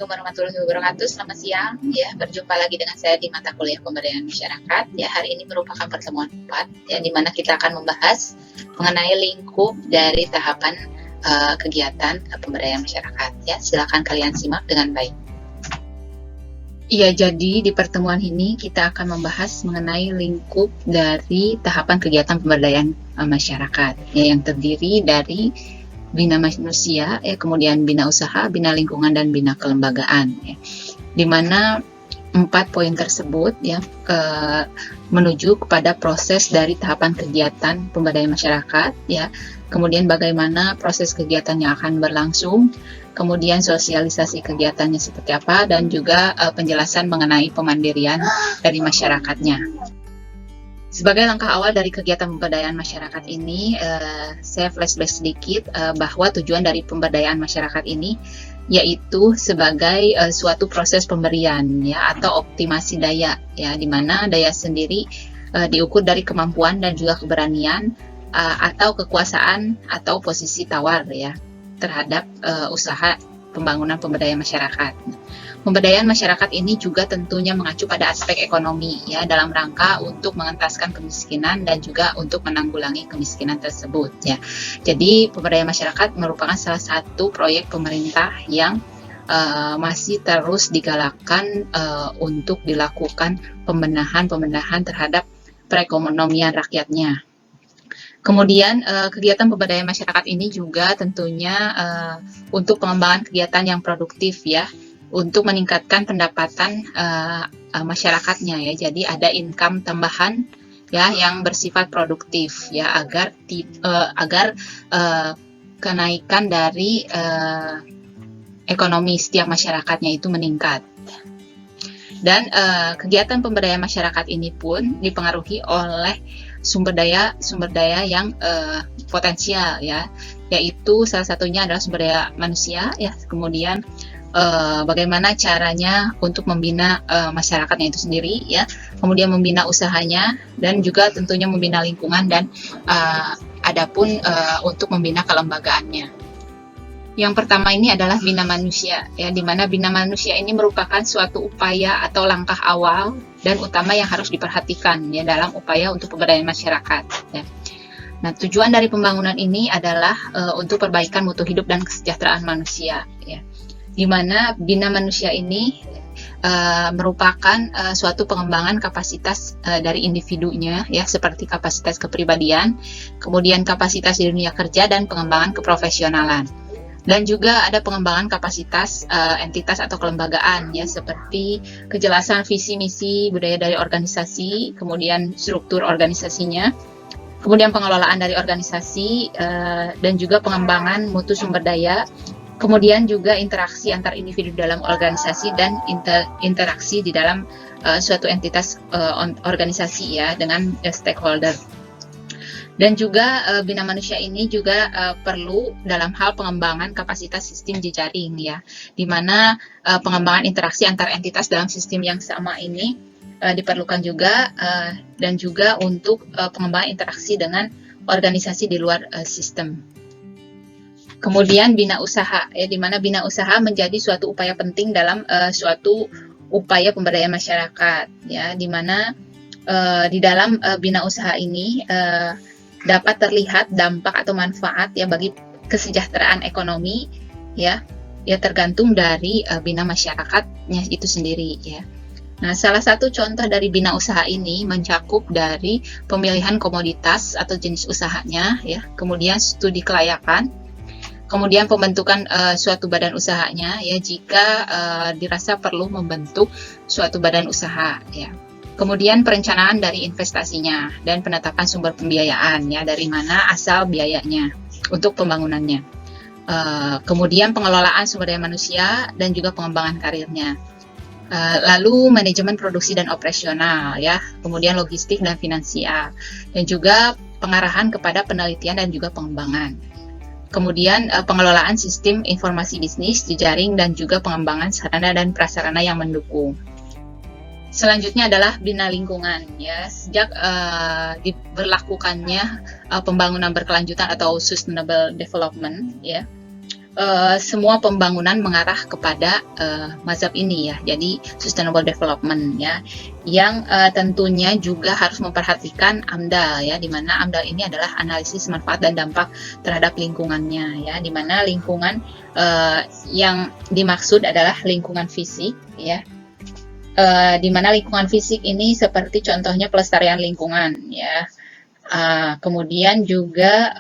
warahmatullahi wabarakatuh. Selamat siang. Ya, berjumpa lagi dengan saya di mata kuliah pemberdayaan masyarakat. Ya, hari ini merupakan pertemuan 4 ya, di mana kita akan membahas mengenai lingkup dari tahapan kegiatan pemberdayaan masyarakat. Ya, silakan kalian simak dengan baik. Iya, jadi di pertemuan ini kita akan membahas mengenai lingkup dari tahapan kegiatan pemberdayaan masyarakat, ya, yang terdiri dari bina manusia, ya, kemudian bina usaha, bina lingkungan, dan bina kelembagaan. Ya. Di mana 4 poin tersebut ya menuju kepada proses dari tahapan kegiatan pemberdayaan masyarakat, ya. Kemudian bagaimana proses kegiatannya akan berlangsung, kemudian sosialisasi kegiatannya seperti apa, dan juga penjelasan mengenai pemandirian dari masyarakatnya. Sebagai langkah awal dari kegiatan pemberdayaan masyarakat ini, saya flashback sedikit bahwa tujuan dari pemberdayaan masyarakat ini yaitu sebagai suatu proses pemberian, ya, atau optimasi daya, ya, di mana daya sendiri diukur dari kemampuan dan juga keberanian atau kekuasaan atau posisi tawar, ya, terhadap usaha pembangunan pemberdayaan masyarakat. Pemberdayaan masyarakat ini juga tentunya mengacu pada aspek ekonomi, ya, dalam rangka untuk mengentaskan kemiskinan dan juga untuk menanggulangi kemiskinan tersebut, ya. Jadi pemberdayaan masyarakat merupakan salah satu proyek pemerintah yang masih terus digalakkan untuk dilakukan pembenahan terhadap perekonomian rakyatnya. Kemudian kegiatan pemberdayaan masyarakat ini juga tentunya untuk pengembangan kegiatan yang produktif, ya, untuk meningkatkan pendapatan masyarakatnya, ya. Jadi ada income tambahan, ya, yang bersifat produktif, ya, agar kenaikan dari ekonomi setiap masyarakatnya itu meningkat. Dan kegiatan pemberdayaan masyarakat ini pun dipengaruhi oleh sumber daya yang potensial, ya, yaitu salah satunya adalah sumber daya manusia, ya. Kemudian bagaimana caranya untuk membina masyarakatnya itu sendiri, ya, kemudian membina usahanya, dan juga tentunya membina lingkungan, dan adapun untuk membina kelembagaannya. Yang pertama ini adalah bina manusia, ya, di mana bina manusia ini merupakan suatu upaya atau langkah awal dan utama yang harus diperhatikan, ya, dalam upaya untuk pemberdayaan masyarakat, ya. Nah, tujuan dari pembangunan ini adalah untuk perbaikan mutu hidup dan kesejahteraan manusia, ya. Di mana bina manusia ini merupakan suatu pengembangan kapasitas dari individunya, ya, seperti kapasitas kepribadian, kemudian kapasitas di dunia kerja, dan pengembangan keprofesionalan. Dan juga ada pengembangan kapasitas entitas atau kelembagaan, ya, seperti kejelasan visi misi budaya dari organisasi, kemudian struktur organisasinya, kemudian pengelolaan dari organisasi, dan juga pengembangan mutu sumber daya. Kemudian juga interaksi antar individu dalam organisasi dan interaksi di dalam suatu entitas organisasi, ya, dengan stakeholder. Dan juga bina manusia ini juga perlu dalam hal pengembangan kapasitas sistem jejaring, ya, di mana pengembangan interaksi antar entitas dalam sistem yang sama ini diperlukan juga, dan juga untuk pengembangan interaksi dengan organisasi di luar sistem. Kemudian bina usaha, ya, di mana bina usaha menjadi suatu upaya penting dalam suatu upaya pemberdayaan masyarakat, ya, di mana di dalam bina usaha ini dapat terlihat dampak atau manfaat, ya, bagi kesejahteraan ekonomi, ya tergantung dari bina masyarakatnya itu sendiri, ya. Nah, salah satu contoh dari bina usaha ini mencakup dari pemilihan komoditas atau jenis usahanya, ya, kemudian studi kelayakan, kemudian pembentukan suatu badan usahanya, ya, jika dirasa perlu membentuk suatu badan usaha, ya. Kemudian perencanaan dari investasinya dan penetapan sumber pembiayaan, ya, dari mana asal biayanya untuk pembangunannya. Kemudian pengelolaan sumber daya manusia dan juga pengembangan karirnya. Lalu manajemen produksi dan operasional, ya, kemudian logistik dan finansial, dan juga pengarahan kepada penelitian dan juga pengembangan. Kemudian pengelolaan sistem informasi bisnis, jejaring, dan juga pengembangan sarana dan prasarana yang mendukung. Selanjutnya adalah bina lingkungan, ya. Sejak diberlakukannya pembangunan berkelanjutan atau sustainable development, ya, semua pembangunan mengarah kepada mazhab ini ya, jadi sustainable development ya, yang tentunya juga harus memperhatikan AMDAL ya, di mana AMDAL ini adalah analisis manfaat dan dampak terhadap lingkungannya ya, di mana lingkungan yang dimaksud adalah lingkungan fisik ya, di mana lingkungan fisik ini seperti contohnya pelestarian lingkungan ya. Kemudian juga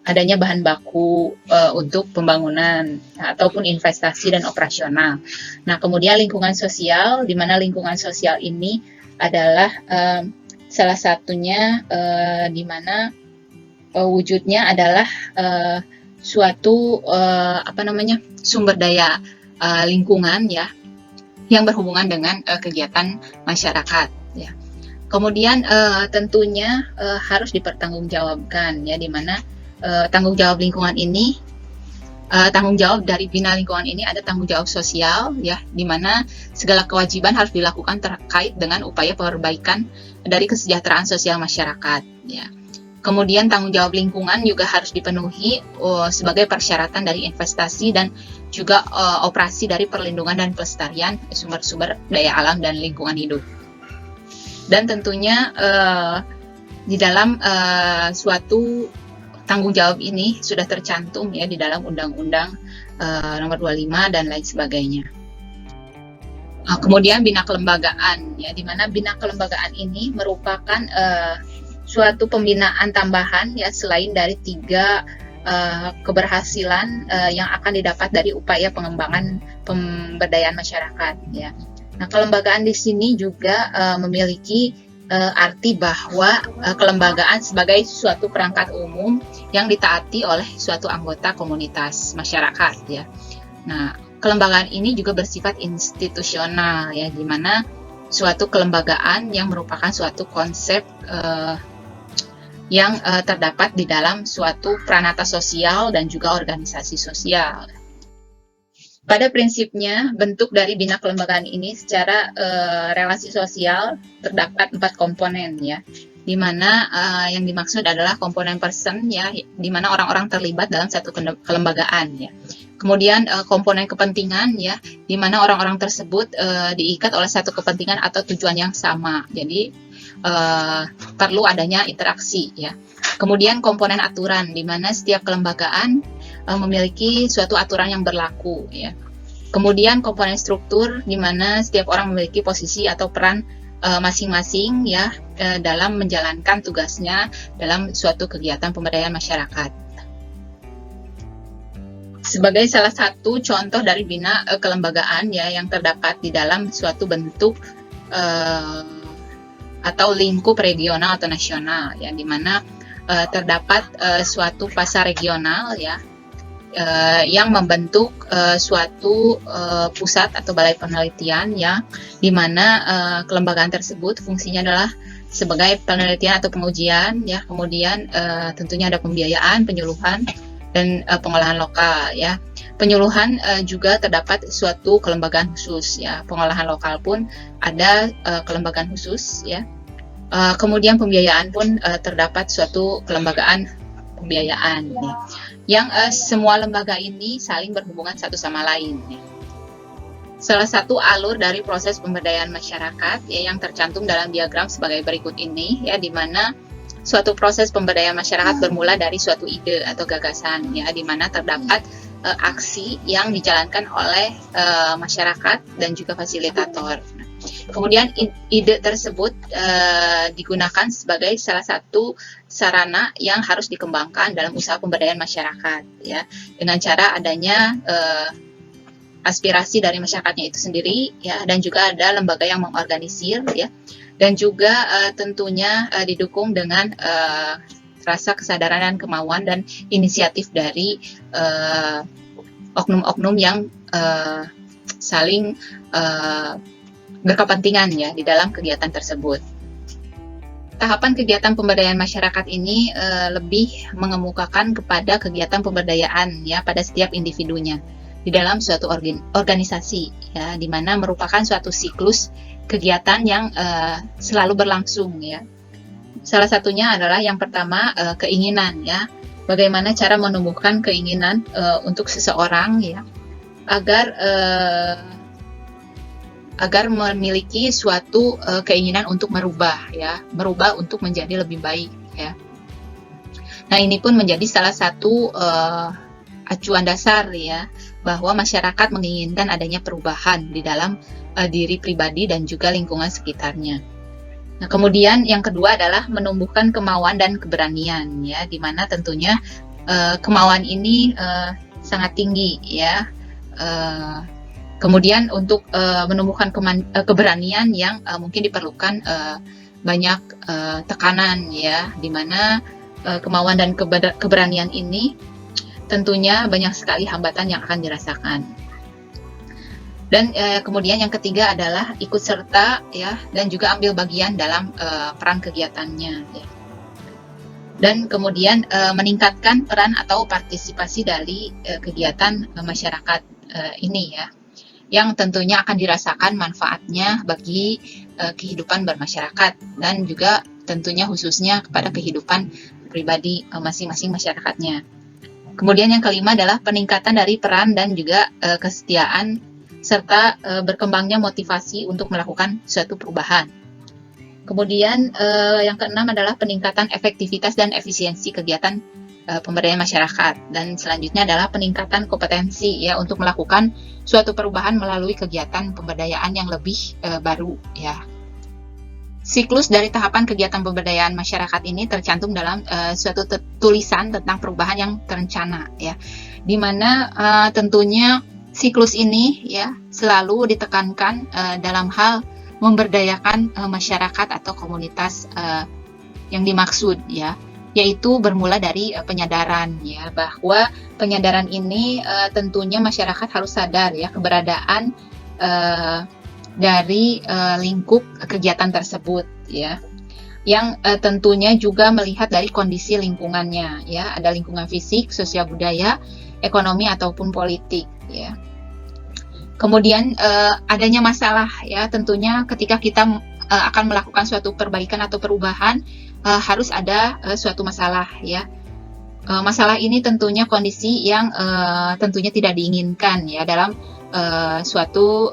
adanya bahan baku untuk pembangunan ataupun investasi dan operasional. Nah, kemudian lingkungan sosial, di mana lingkungan sosial ini adalah salah satunya di mana wujudnya adalah suatu sumber daya lingkungan ya, yang berhubungan dengan kegiatan masyarakat ya. Kemudian tentunya harus dipertanggungjawabkan ya, di mana tanggung jawab lingkungan ini, tanggung jawab dari Bina Lingkungan ini ada tanggung jawab sosial ya, di mana segala kewajiban harus dilakukan terkait dengan upaya perbaikan dari kesejahteraan sosial masyarakat ya. Kemudian tanggung jawab lingkungan juga harus dipenuhi sebagai persyaratan dari investasi dan juga operasi dari perlindungan dan pelestarian sumber-sumber daya alam dan lingkungan hidup. Dan tentunya di dalam suatu tanggung jawab ini sudah tercantum ya di dalam Undang-Undang Nomor 25 dan lain sebagainya. Kemudian bina kelembagaan ya, di mana bina kelembagaan ini merupakan suatu pembinaan tambahan ya, selain dari 3 keberhasilan yang akan didapat dari upaya pengembangan pemberdayaan masyarakat ya. Nah, kelembagaan di sini juga memiliki arti bahwa kelembagaan sebagai suatu perangkat umum yang ditaati oleh suatu anggota komunitas masyarakat ya. Nah, kelembagaan ini juga bersifat institusional ya, di mana suatu kelembagaan yang merupakan suatu konsep yang terdapat di dalam suatu pranata sosial dan juga organisasi sosial. Pada prinsipnya, bentuk dari bina kelembagaan ini secara relasi sosial terdapat 4 komponen ya, di mana yang dimaksud adalah komponen person ya, di mana orang-orang terlibat dalam satu kelembagaan ya. Kemudian komponen kepentingan ya, di mana orang-orang tersebut diikat oleh satu kepentingan atau tujuan yang sama. Jadi perlu adanya interaksi ya. Kemudian komponen aturan, di mana setiap kelembagaan memiliki suatu aturan yang berlaku ya. Kemudian komponen struktur, di mana setiap orang memiliki posisi atau peran masing-masing ya dalam menjalankan tugasnya dalam suatu kegiatan pemberdayaan masyarakat. Sebagai salah satu contoh dari bina kelembagaan ya yang terdapat di dalam suatu bentuk atau lingkup regional atau nasional ya, di mana terdapat suatu pasar regional ya, yang membentuk suatu pusat atau balai penelitian ya, di mana kelembagaan tersebut fungsinya adalah sebagai penelitian atau pengujian ya, kemudian tentunya ada pembiayaan, penyuluhan dan pengolahan lokal ya. Penyuluhan juga terdapat suatu kelembagaan khusus ya, pengolahan lokal pun ada kelembagaan khusus ya. Kemudian pembiayaan pun terdapat suatu kelembagaan pembiayaan ya, yang semua lembaga ini saling berhubungan satu sama lain ya. Salah satu alur dari proses pemberdayaan masyarakat ya, yang tercantum dalam diagram sebagai berikut ini ya, di mana suatu proses pemberdayaan masyarakat bermula dari suatu ide atau gagasan ya, di mana terdapat aksi yang dijalankan oleh masyarakat dan juga fasilitator. Kemudian ide tersebut digunakan sebagai salah satu sarana yang harus dikembangkan dalam usaha pemberdayaan masyarakat ya, dengan cara adanya aspirasi dari masyarakatnya itu sendiri ya, dan juga ada lembaga yang mengorganisir ya, dan juga tentunya didukung dengan rasa kesadaran dan kemauan dan inisiatif dari oknum-oknum yang saling berkepentingan ya di dalam kegiatan tersebut. Tahapan kegiatan pemberdayaan masyarakat ini lebih mengemukakan kepada kegiatan pemberdayaan ya pada setiap individunya di dalam suatu organisasi ya, di mana merupakan suatu siklus kegiatan yang selalu berlangsung ya. Salah satunya adalah yang pertama keinginan ya, bagaimana cara menumbuhkan keinginan untuk seseorang ya agar memiliki suatu keinginan untuk merubah untuk menjadi lebih baik ya. Nah, ini pun menjadi salah satu acuan dasar ya bahwa masyarakat menginginkan adanya perubahan di dalam diri pribadi dan juga lingkungan sekitarnya. Nah, kemudian yang kedua adalah menumbuhkan kemauan dan keberanian ya, di mana tentunya kemauan ini sangat tinggi ya. Kemudian untuk menumbuhkan keberanian yang mungkin diperlukan banyak tekanan ya, di mana kemauan dan keberanian ini tentunya banyak sekali hambatan yang akan dirasakan. Dan kemudian yang ketiga adalah ikut serta ya, dan juga ambil bagian dalam peran kegiatannya ya. Dan kemudian meningkatkan peran atau partisipasi dari kegiatan masyarakat ini ya, yang tentunya akan dirasakan manfaatnya bagi kehidupan bermasyarakat dan juga tentunya khususnya kepada kehidupan pribadi masing-masing masyarakatnya. Kemudian yang kelima adalah peningkatan dari peran dan juga kesetiaan serta berkembangnya motivasi untuk melakukan suatu perubahan. Kemudian yang keenam adalah peningkatan efektivitas dan efisiensi kegiatan pemberdayaan masyarakat, dan selanjutnya adalah peningkatan kompetensi ya untuk melakukan suatu perubahan melalui kegiatan pemberdayaan yang lebih baru ya. Siklus dari tahapan kegiatan pemberdayaan masyarakat ini tercantum dalam suatu tulisan tentang perubahan yang terencana ya, di mana tentunya siklus ini ya selalu ditekankan dalam hal memberdayakan masyarakat atau komunitas yang dimaksud ya, yaitu bermula dari penyadaran ya, bahwa penyadaran ini tentunya masyarakat harus sadar ya keberadaan dari lingkup kegiatan tersebut ya, yang tentunya juga melihat dari kondisi lingkungannya ya, ada lingkungan fisik, sosial budaya, ekonomi ataupun politik ya. Kemudian adanya masalah ya, tentunya ketika kita akan melakukan suatu perbaikan atau perubahan harus ada suatu masalah ya. Masalah ini tentunya kondisi yang tentunya tidak diinginkan ya dalam suatu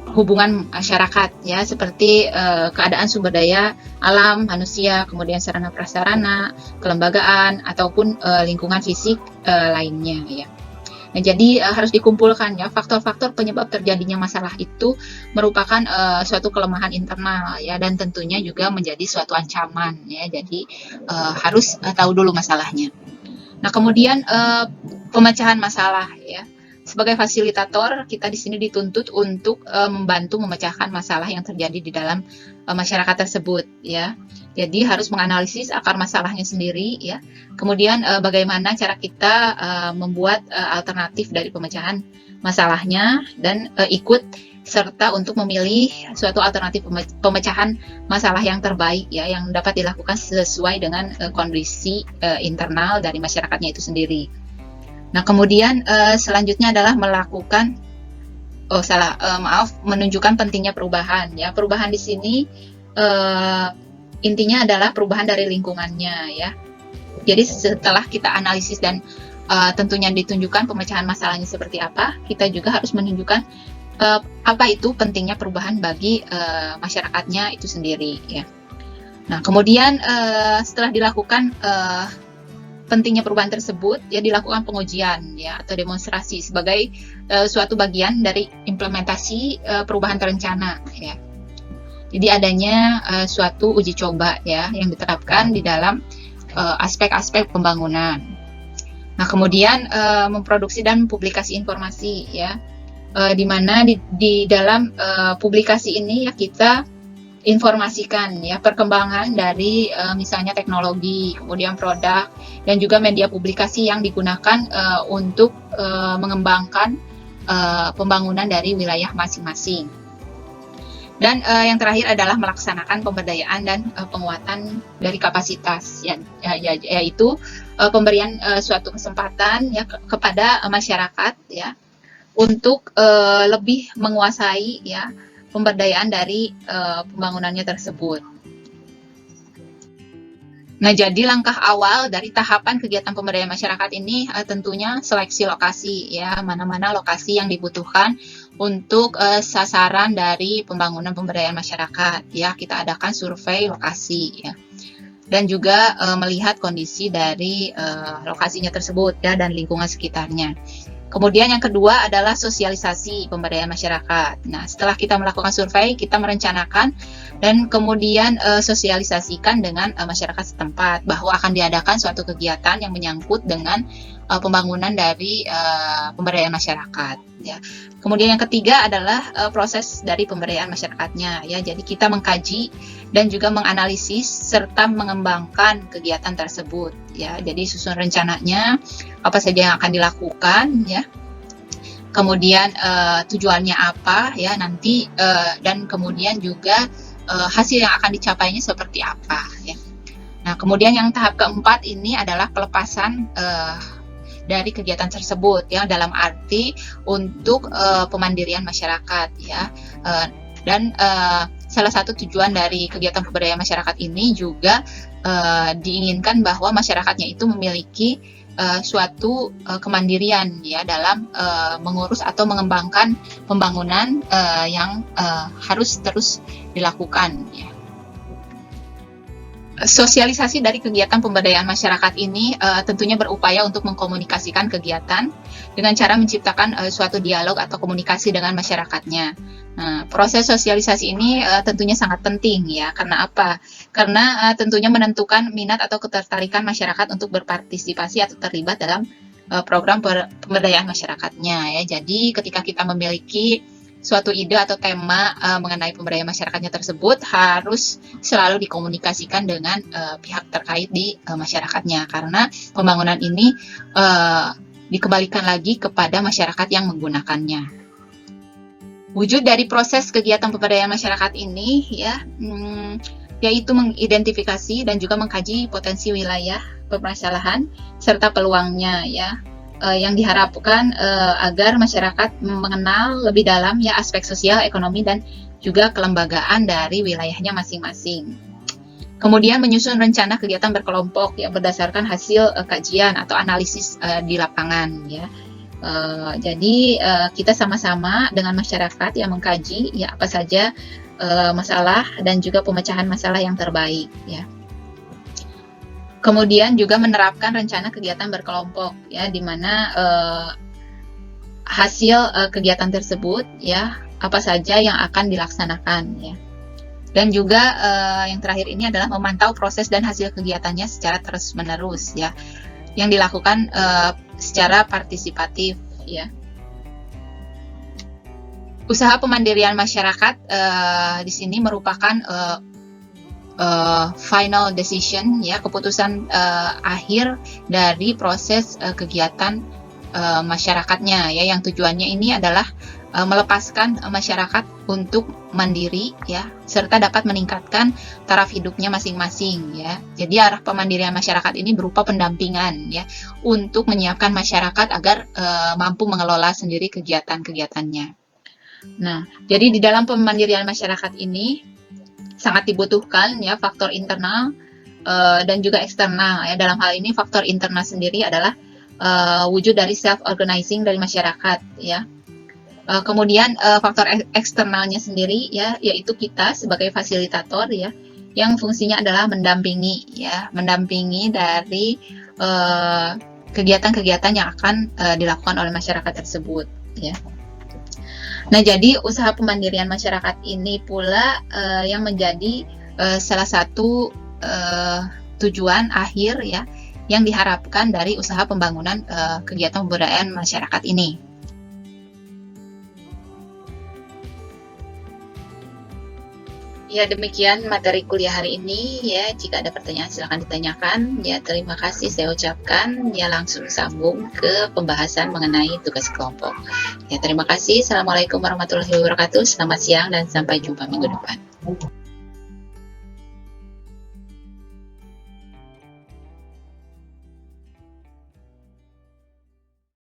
hubungan masyarakat ya, seperti keadaan sumber daya alam manusia, kemudian sarana prasarana, kelembagaan ataupun lingkungan fisik lainnya ya. Nah, jadi harus dikumpulkan ya faktor-faktor penyebab terjadinya masalah itu merupakan suatu kelemahan internal ya, dan tentunya juga menjadi suatu ancaman ya. Jadi harus tahu dulu masalahnya. Nah, kemudian pemecahan masalah ya. Sebagai fasilitator, kita di sini dituntut untuk membantu memecahkan masalah yang terjadi di dalam masyarakat tersebut ya. Jadi harus menganalisis akar masalahnya sendiri ya. Kemudian bagaimana cara kita membuat alternatif dari pemecahan masalahnya, dan ikut serta untuk memilih suatu alternatif pemecahan masalah yang terbaik ya, yang dapat dilakukan sesuai dengan kondisi internal dari masyarakatnya itu sendiri. Nah, kemudian selanjutnya adalah menunjukkan pentingnya perubahan ya. Perubahan di sini intinya adalah perubahan dari lingkungannya ya. Jadi setelah kita analisis dan tentunya ditunjukkan pemecahan masalahnya seperti apa, kita juga harus menunjukkan apa itu pentingnya perubahan bagi masyarakatnya itu sendiri ya. Nah, kemudian setelah dilakukan pentingnya perubahan tersebut ya, dilakukan pengujian ya atau demonstrasi sebagai suatu bagian dari implementasi perubahan terencana ya. Jadi adanya suatu uji coba ya yang diterapkan di dalam aspek-aspek pembangunan. Nah, kemudian memproduksi dan publikasi informasi ya, di mana di dalam publikasi ini ya kita informasikan ya perkembangan dari misalnya teknologi, kemudian produk, dan juga media publikasi yang digunakan untuk mengembangkan pembangunan dari wilayah masing-masing. Dan yang terakhir adalah melaksanakan pemberdayaan dan penguatan dari kapasitas ya, yaitu pemberian suatu kesempatan ya kepada masyarakat ya untuk lebih menguasai ya pemberdayaan dari pembangunannya tersebut. Nah, jadi langkah awal dari tahapan kegiatan pemberdayaan masyarakat ini tentunya seleksi lokasi ya, mana-mana lokasi yang dibutuhkan untuk sasaran dari pembangunan pemberdayaan masyarakat ya. Kita adakan survei lokasi ya. Dan juga melihat kondisi dari lokasinya tersebut ya dan lingkungan sekitarnya. Kemudian yang kedua adalah sosialisasi pemberdayaan masyarakat. Nah, setelah kita melakukan survei, kita merencanakan dan kemudian sosialisasikan dengan masyarakat setempat bahwa akan diadakan suatu kegiatan yang menyangkut dengan pembangunan dari pemberdayaan masyarakat. Ya. Kemudian yang ketiga adalah proses dari pemberdayaan masyarakatnya. Ya, jadi kita mengkaji dan juga menganalisis serta mengembangkan kegiatan tersebut. Ya, jadi susun rencananya apa saja yang akan dilakukan. Ya. Kemudian tujuannya apa ya nanti dan kemudian juga hasil yang akan dicapainya seperti apa ya. Nah, kemudian yang tahap keempat ini adalah pelepasan dari kegiatan tersebut ya dalam arti untuk pemandirian masyarakat ya. Dan salah satu tujuan dari kegiatan pemberdayaan masyarakat ini juga diinginkan bahwa masyarakatnya itu memiliki suatu kemandirian ya dalam mengurus atau mengembangkan pembangunan yang harus terus dilakukan ya. Sosialisasi dari kegiatan pemberdayaan masyarakat ini tentunya berupaya untuk mengkomunikasikan kegiatan dengan cara menciptakan suatu dialog atau komunikasi dengan masyarakatnya. Nah, proses sosialisasi ini tentunya sangat penting ya. Karena apa? Karena tentunya menentukan minat atau ketertarikan masyarakat untuk berpartisipasi atau terlibat dalam program pemberdayaan masyarakatnya ya. Jadi ketika kita memiliki suatu ide atau tema mengenai pemberdayaan masyarakatnya tersebut harus selalu dikomunikasikan dengan pihak terkait di masyarakatnya karena pembangunan ini dikembalikan lagi kepada masyarakat yang menggunakannya. Wujud dari proses kegiatan pemberdayaan masyarakat ini ya yaitu mengidentifikasi dan juga mengkaji potensi wilayah permasalahan serta peluangnya ya. Yang diharapkan agar masyarakat mengenal lebih dalam ya aspek sosial, ekonomi dan juga kelembagaan dari wilayahnya masing-masing. Kemudian menyusun rencana kegiatan berkelompok yang berdasarkan hasil kajian atau analisis di lapangan ya. Jadi kita sama-sama dengan masyarakat yang mengkaji ya apa saja masalah dan juga pemecahan masalah yang terbaik ya. Kemudian juga menerapkan rencana kegiatan berkelompok ya di mana hasil kegiatan tersebut ya apa saja yang akan dilaksanakan ya. Dan juga yang terakhir ini adalah memantau proses dan hasil kegiatannya secara terus-menerus ya yang dilakukan secara partisipatif ya. Usaha pemandirian masyarakat di sini merupakan final decision ya keputusan akhir dari proses kegiatan masyarakatnya ya yang tujuannya ini adalah melepaskan masyarakat untuk mandiri ya serta dapat meningkatkan taraf hidupnya masing-masing ya. Jadi arah pemandirian masyarakat ini berupa pendampingan ya untuk menyiapkan masyarakat agar mampu mengelola sendiri kegiatan-kegiatannya. Nah, jadi di dalam pemandirian masyarakat ini sangat dibutuhkan ya faktor internal dan juga eksternal ya. Dalam hal ini faktor internal sendiri adalah wujud dari self organizing dari masyarakat ya. Kemudian faktor eksternalnya sendiri ya yaitu kita sebagai fasilitator ya yang fungsinya adalah mendampingi dari kegiatan-kegiatan yang akan dilakukan oleh masyarakat tersebut ya. Nah, jadi usaha pemandirian masyarakat ini pula yang menjadi salah satu tujuan akhir ya yang diharapkan dari usaha pembangunan kegiatan pemberdayaan masyarakat ini. Ya, demikian materi kuliah hari ini ya. Jika ada pertanyaan silakan ditanyakan. Ya, terima kasih saya ucapkan. Ya, langsung sambung ke pembahasan mengenai tugas kelompok. Ya, terima kasih. Assalamualaikum warahmatullahi wabarakatuh. Selamat siang dan sampai jumpa minggu depan.